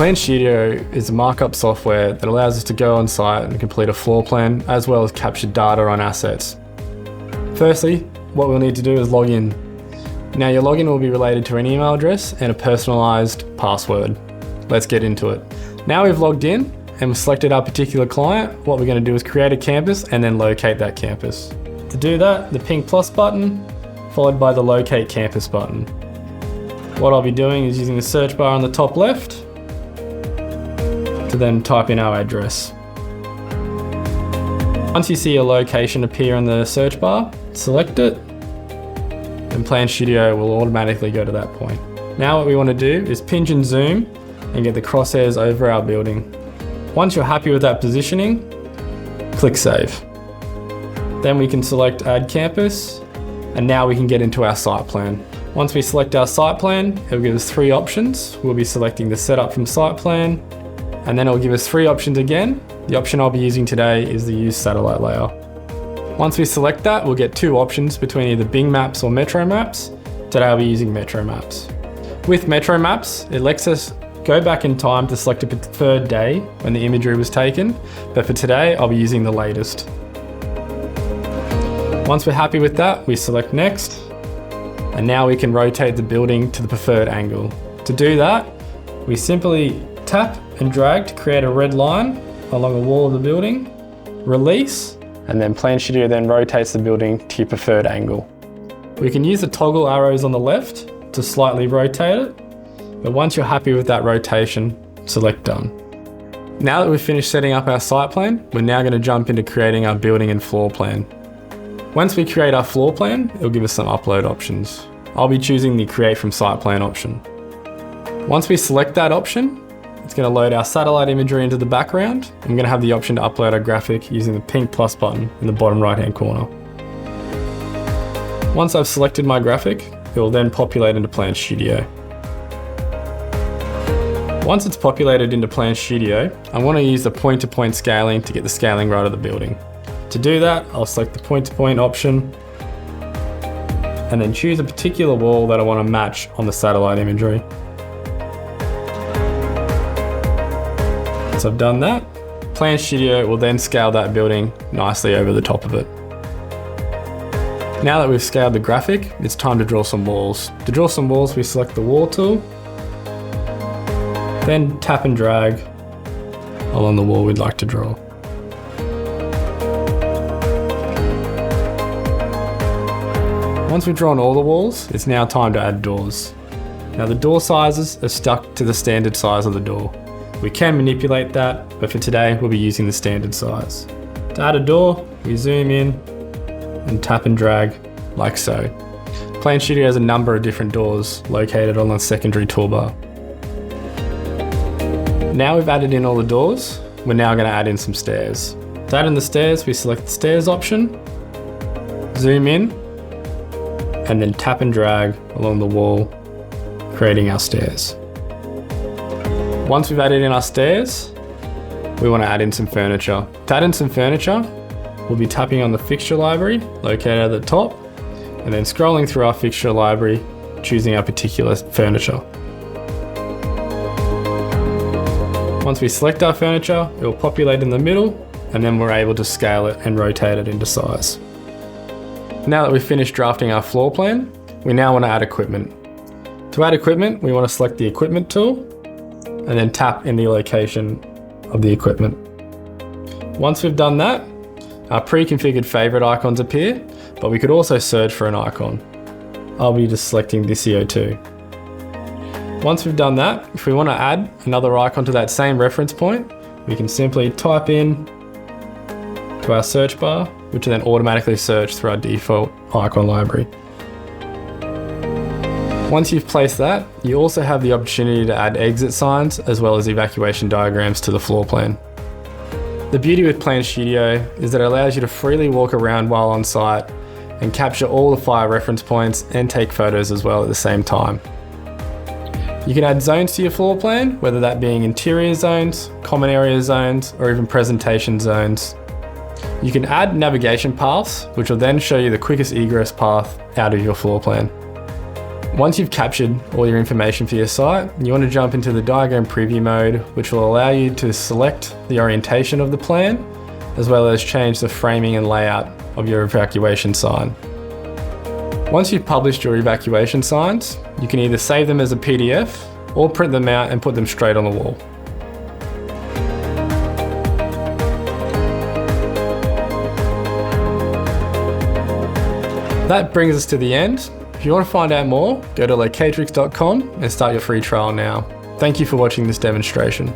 PlanStudio is a markup software that allows us to go on site and complete a floor plan, as well as capture data on assets. Firstly, what we'll need to do is log in. Now your login will be related to an email address and a personalized password. Let's get into it. Now we've logged in and we've selected our particular client, what we're going to do is create a campus and then locate that campus. To do that, the pink plus button, followed by the locate campus button. What I'll be doing is using the search bar on the top left to then type in our address. Once you see a location appear in the search bar, select it, and PlanStudio will automatically go to that point. Now what we want to do is pinch and zoom and get the crosshairs over our building. Once you're happy with that positioning, click Save. Then we can select Add Campus, and now we can get into our site plan. Once we select our site plan, it will give us 3 options. We'll be selecting the Setup from Site Plan, and then it will give us 3 options again. The option I'll be using today is the Use Satellite Layer. Once we select that, we'll get 2 options between either Bing Maps or Metro Maps. Today I'll be using Metro Maps. With Metro Maps, it lets us go back in time to select a preferred day when the imagery was taken, but for today I'll be using the latest. Once we're happy with that, we select Next, and now we can rotate the building to the preferred angle. To do that, we simply tap and drag to create a red line along the wall of the building, release, and then PlanStudio then rotates the building to your preferred angle. We can use the toggle arrows on the left to slightly rotate it, but once you're happy with that rotation, select Done. Now that we've finished setting up our site plan, we're now going to jump into creating our building and floor plan. Once we create our floor plan, it'll give us some upload options. I'll be choosing the Create from Site Plan option. Once we select that option, it's going to load our satellite imagery into the background. I'm going to have the option to upload our graphic using the pink plus button in the bottom right hand corner. Once I've selected my graphic, it will then populate into PlanStudio. Once it's populated into PlanStudio, I want to use the point-to-point scaling to get the scaling right of the building. To do that, I'll select the point-to-point option and then choose a particular wall that I want to match on the satellite imagery. Once I've done that, PlanStudio will then scale that building nicely over the top of it. Now that we've scaled the graphic, it's time to draw some walls. To draw some walls, we select the Wall tool, then tap and drag along the wall we'd like to draw. Once we've drawn all the walls, it's now time to add doors. Now the door sizes are stuck to the standard size of the door. We can manipulate that, but for today we'll be using the standard size. To add a door, we zoom in and tap and drag like so. PlanStudio has a number of different doors located on the secondary toolbar. Now we've added in all the doors, we're now going to add in some stairs. To add in the stairs, we select the stairs option, zoom in, and then tap and drag along the wall, creating our stairs. Once we've added in our stairs, we want to add in some furniture. To add in some furniture, we'll be tapping on the fixture library located at the top, and then scrolling through our fixture library, choosing our particular furniture. Once we select our furniture, it will populate in the middle, and then we're able to scale it and rotate it into size. Now that we've finished drafting our floor plan, we now want to add equipment. To add equipment, we want to select the Equipment tool, and then tap in the location of the equipment. Once we've done that, our pre-configured favorite icons appear, but we could also search for an icon. I'll be just selecting this CO2. Once we've done that, if we want to add another icon to that same reference point, we can simply type in to our search bar, which will then automatically search through our default icon library. Once you've placed that, you also have the opportunity to add exit signs as well as evacuation diagrams to the floor plan. The beauty with PlanStudio is that it allows you to freely walk around while on site and capture all the fire reference points and take photos as well at the same time. You can add zones to your floor plan, whether that being interior zones, common area zones, or even presentation zones. You can add navigation paths, which will then show you the quickest egress path out of your floor plan. Once you've captured all your information for your site, you want to jump into the diagram preview mode, which will allow you to select the orientation of the plan, as well as change the framing and layout of your evacuation sign. Once you've published your evacuation signs, you can either save them as a PDF or print them out and put them straight on the wall. That brings us to the end. If you want to find out more, go to locatrix.com and start your free trial now. Thank you for watching this demonstration.